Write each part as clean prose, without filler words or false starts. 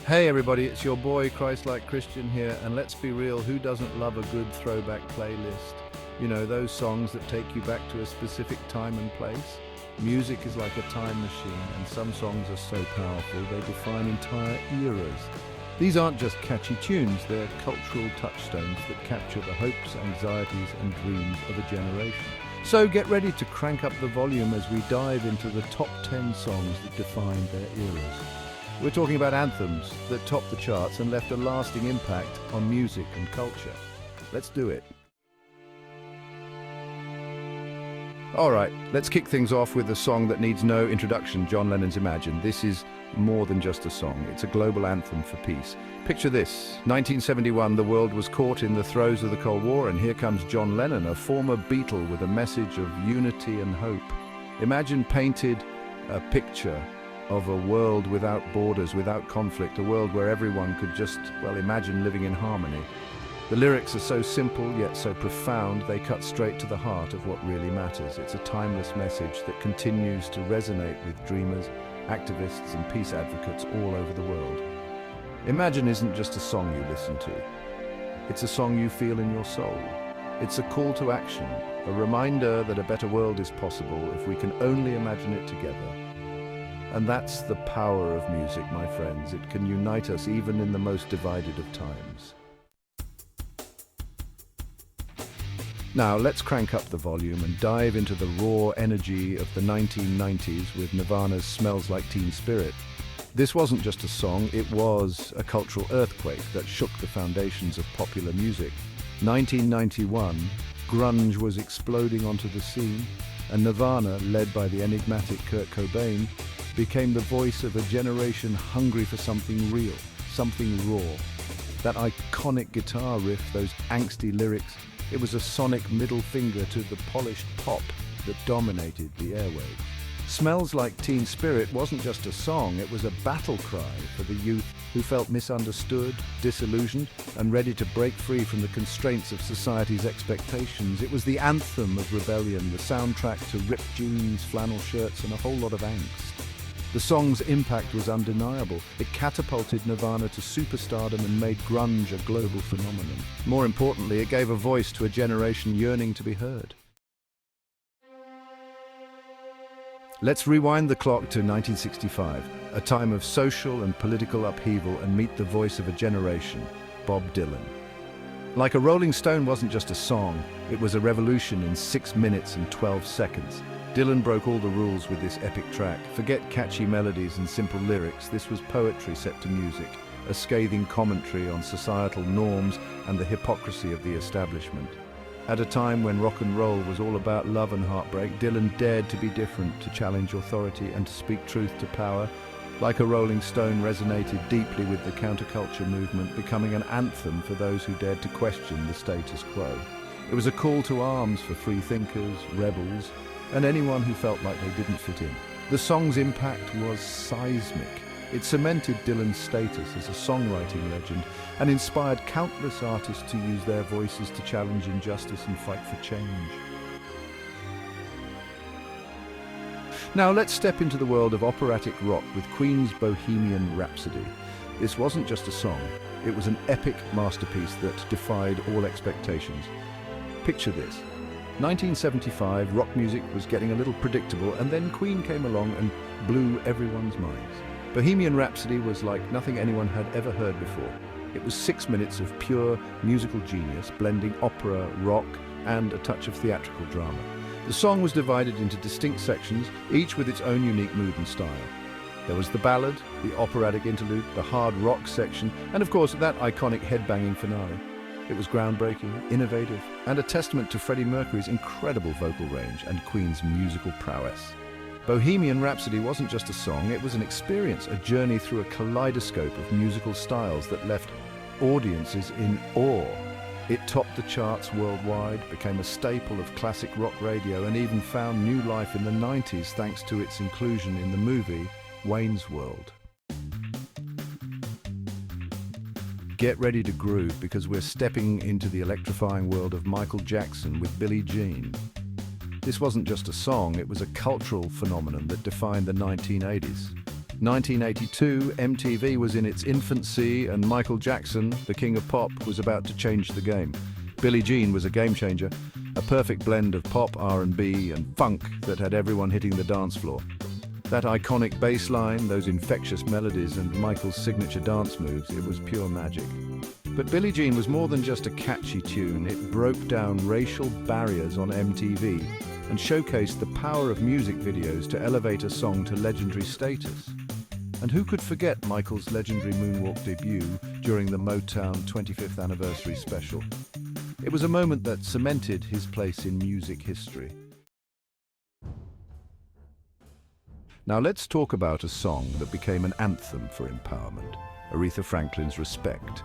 Hey everybody, it's your boy Christ-like Christian here, and let's be real, who doesn't love a good throwback playlist? You know, those songs that take you back to a specific time and place? Music is like a time machine, and some songs are so powerful they define entire eras. These aren't just catchy tunes, they're cultural touchstones that capture the hopes, anxieties and dreams of a generation. So get ready to crank up the volume as we dive into the top 10 songs that defined their eras. We're talking about anthems that topped the charts and left a lasting impact on music and culture. Let's do it. All right, let's kick things off with a song that needs no introduction, John Lennon's Imagine. This is more than just a song, it's a global anthem for peace. Picture this, 1971, the world was caught in the throes of the Cold War, and here comes John Lennon, a former Beatle with a message of unity and hope. Imagine painted a picture of a world without borders, without conflict, a world where everyone could just, well, imagine living in harmony. The lyrics are so simple yet so profound, they cut straight to the heart of what really matters. It's a timeless message that continues to resonate with dreamers, activists and peace advocates all over the world. Imagine isn't just a song you listen to. It's a song you feel in your soul. It's a call to action, a reminder that a better world is possible if we can only imagine it together. And that's the power of music, my friends. It can unite us even in the most divided of times. Now, let's crank up the volume and dive into the raw energy of the 1990s with Nirvana's Smells Like Teen Spirit. This wasn't just a song, it was a cultural earthquake that shook the foundations of popular music. 1991, grunge was exploding onto the scene, and Nirvana, led by the enigmatic Kurt Cobain, became the voice of a generation hungry for something real, something raw. That iconic guitar riff, those angsty lyrics, it was a sonic middle finger to the polished pop that dominated the airwaves. Smells Like Teen Spirit wasn't just a song, it was a battle cry for the youth who felt misunderstood, disillusioned, and ready to break free from the constraints of society's expectations. It was the anthem of rebellion, the soundtrack to ripped jeans, flannel shirts, and a whole lot of angst. The song's impact was undeniable. It catapulted Nirvana to superstardom and made grunge a global phenomenon. More importantly, it gave a voice to a generation yearning to be heard. Let's rewind the clock to 1965, a time of social and political upheaval, and meet the voice of a generation, Bob Dylan. Like a Rolling Stone wasn't just a song, it was a revolution in 6 minutes and 12 seconds. Dylan broke all the rules with this epic track. Forget catchy melodies and simple lyrics, this was poetry set to music, a scathing commentary on societal norms and the hypocrisy of the establishment. At a time when rock and roll was all about love and heartbreak, Dylan dared to be different, to challenge authority and to speak truth to power. Like a Rolling Stone resonated deeply with the counterculture movement, becoming an anthem for those who dared to question the status quo. It was a call to arms for free thinkers, rebels, and anyone who felt like they didn't fit in. The song's impact was seismic. It cemented Dylan's status as a songwriting legend and inspired countless artists to use their voices to challenge injustice and fight for change. Now let's step into the world of operatic rock with Queen's Bohemian Rhapsody. This wasn't just a song, it was an epic masterpiece that defied all expectations. Picture this. 1975, rock music was getting a little predictable, and then Queen came along and blew everyone's minds. Bohemian Rhapsody was like nothing anyone had ever heard before. It was 6 minutes of pure musical genius, blending opera, rock, and a touch of theatrical drama. The song was divided into distinct sections, each with its own unique mood and style. There was the ballad, the operatic interlude, the hard rock section, and of course that iconic headbanging finale. It was groundbreaking, innovative, and a testament to Freddie Mercury's incredible vocal range and Queen's musical prowess. Bohemian Rhapsody wasn't just a song, it was an experience, a journey through a kaleidoscope of musical styles that left audiences in awe. It topped the charts worldwide, became a staple of classic rock radio, and even found new life in the 90s thanks to its inclusion in the movie Wayne's World. Get ready to groove because we're stepping into the electrifying world of Michael Jackson with Billie Jean. This wasn't just a song, it was a cultural phenomenon that defined the 1980s. 1982, MTV was in its infancy and Michael Jackson, the king of pop, was about to change the game. Billie Jean was a game changer, a perfect blend of pop, R&B, and funk that had everyone hitting the dance floor. That iconic bass line, those infectious melodies, and Michael's signature dance moves, it was pure magic. But Billie Jean was more than just a catchy tune. It broke down racial barriers on MTV and showcased the power of music videos to elevate a song to legendary status. And who could forget Michael's legendary moonwalk debut during the Motown 25th anniversary special? It was a moment that cemented his place in music history. Now let's talk about a song that became an anthem for empowerment, Aretha Franklin's Respect.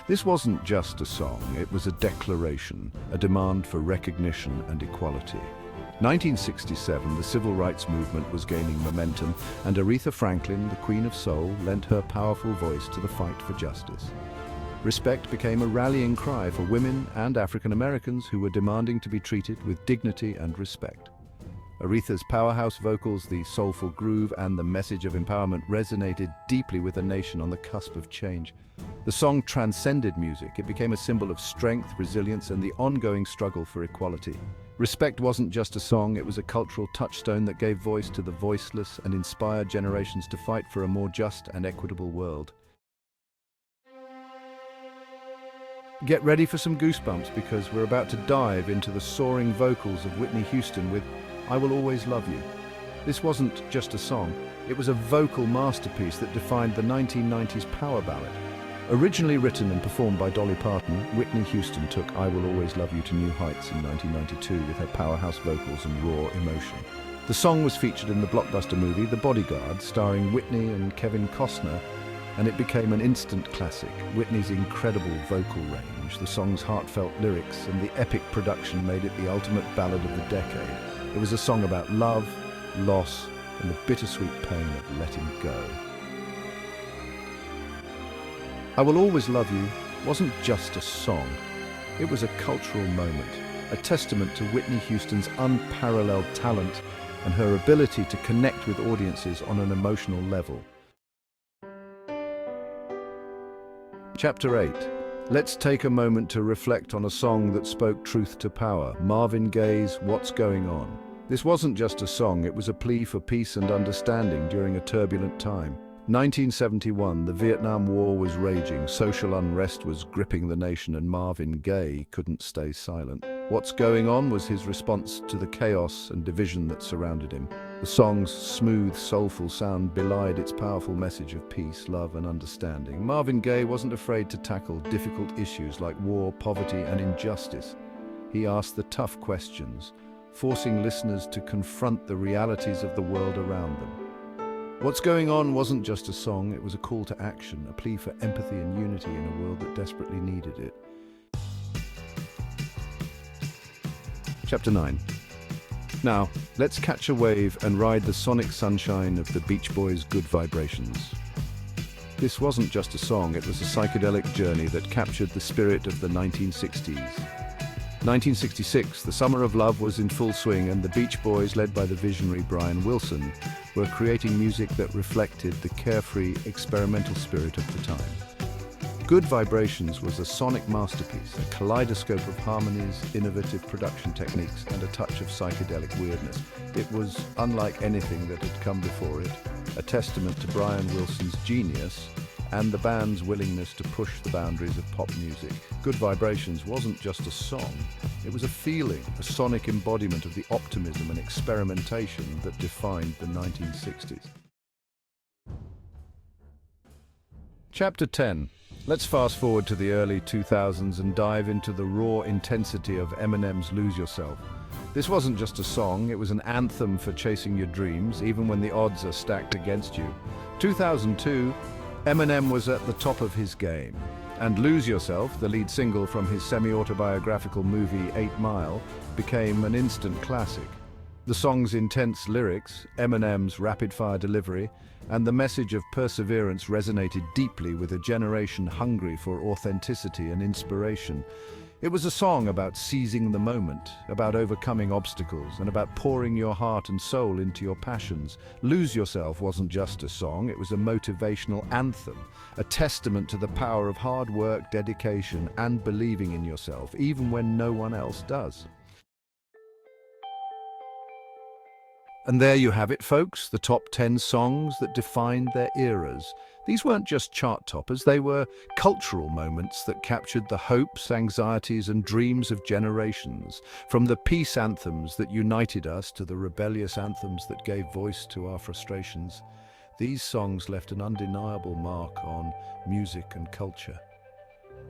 This wasn't just a song, it was a declaration, a demand for recognition and equality. 1967, the civil rights movement was gaining momentum, and Aretha Franklin, the Queen of Soul, lent her powerful voice to the fight for justice. Respect became a rallying cry for women and African Americans who were demanding to be treated with dignity and respect. Aretha's powerhouse vocals, the soulful groove, and the message of empowerment resonated deeply with a nation on the cusp of change. The song transcended music. It became a symbol of strength, resilience, and the ongoing struggle for equality. Respect wasn't just a song, it was a cultural touchstone that gave voice to the voiceless and inspired generations to fight for a more just and equitable world. Get ready for some goosebumps because we're about to dive into the soaring vocals of Whitney Houston with I Will Always Love You. This wasn't just a song, it was a vocal masterpiece that defined the 1990s power ballad. Originally written and performed by Dolly Parton, Whitney Houston took I Will Always Love You to new heights in 1992 with her powerhouse vocals and raw emotion. The song was featured in the blockbuster movie The Bodyguard, starring Whitney and Kevin Costner, and it became an instant classic. Whitney's incredible vocal range, the song's heartfelt lyrics, and the epic production made it the ultimate ballad of the decade. It was a song about love, loss, and the bittersweet pain of letting go. I Will Always Love You wasn't just a song, it was a cultural moment, a testament to Whitney Houston's unparalleled talent and her ability to connect with audiences on an emotional level. Chapter 8. Let's take a moment to reflect on a song that spoke truth to power, Marvin Gaye's What's Going On. This wasn't just a song, it was a plea for peace and understanding during a turbulent time. 1971, the Vietnam War was raging, social unrest was gripping the nation, and Marvin Gaye couldn't stay silent. What's Going On was his response to the chaos and division that surrounded him. The song's smooth, soulful sound belied its powerful message of peace, love, and understanding. Marvin Gaye wasn't afraid to tackle difficult issues like war, poverty, and injustice. He asked the tough questions, forcing listeners to confront the realities of the world around them. What's Going On wasn't just a song, it was a call to action, a plea for empathy and unity in a world that desperately needed it. Chapter 9. Now, let's catch a wave and ride the sonic sunshine of the Beach Boys' Good Vibrations. This wasn't just a song, it was a psychedelic journey that captured the spirit of the 1960s. 1966, the summer of love was in full swing, and the Beach Boys, led by the visionary Brian Wilson, were creating music that reflected the carefree, experimental spirit of the time. Good Vibrations was a sonic masterpiece, a kaleidoscope of harmonies, innovative production techniques, and a touch of psychedelic weirdness. It was unlike anything that had come before it, a testament to Brian Wilson's genius and the band's willingness to push the boundaries of pop music. Good Vibrations wasn't just a song, it was a feeling, a sonic embodiment of the optimism and experimentation that defined the 1960s. Chapter 10. Let's fast forward to the early 2000s and dive into the raw intensity of Eminem's Lose Yourself. This wasn't just a song, it was an anthem for chasing your dreams, even when the odds are stacked against you. 2002, Eminem was at the top of his game, and Lose Yourself, the lead single from his semi-autobiographical movie 8 Mile, became an instant classic. The song's intense lyrics, Eminem's rapid-fire delivery, and the message of perseverance resonated deeply with a generation hungry for authenticity and inspiration. It was a song about seizing the moment, about overcoming obstacles, and about pouring your heart and soul into your passions. Lose Yourself wasn't just a song, it was a motivational anthem, a testament to the power of hard work, dedication, and believing in yourself, even when no one else does. And there you have it, folks, the top 10 songs that defined their eras. These weren't just chart toppers, they were cultural moments that captured the hopes, anxieties, and dreams of generations. From the peace anthems that united us to the rebellious anthems that gave voice to our frustrations, these songs left an undeniable mark on music and culture.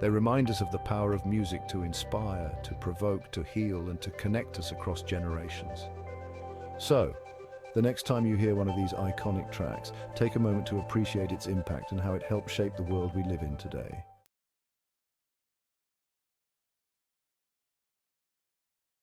They remind us of the power of music to inspire, to provoke, to heal, and to connect us across generations. So, the next time you hear one of these iconic tracks, take a moment to appreciate its impact and how it helped shape the world we live in today.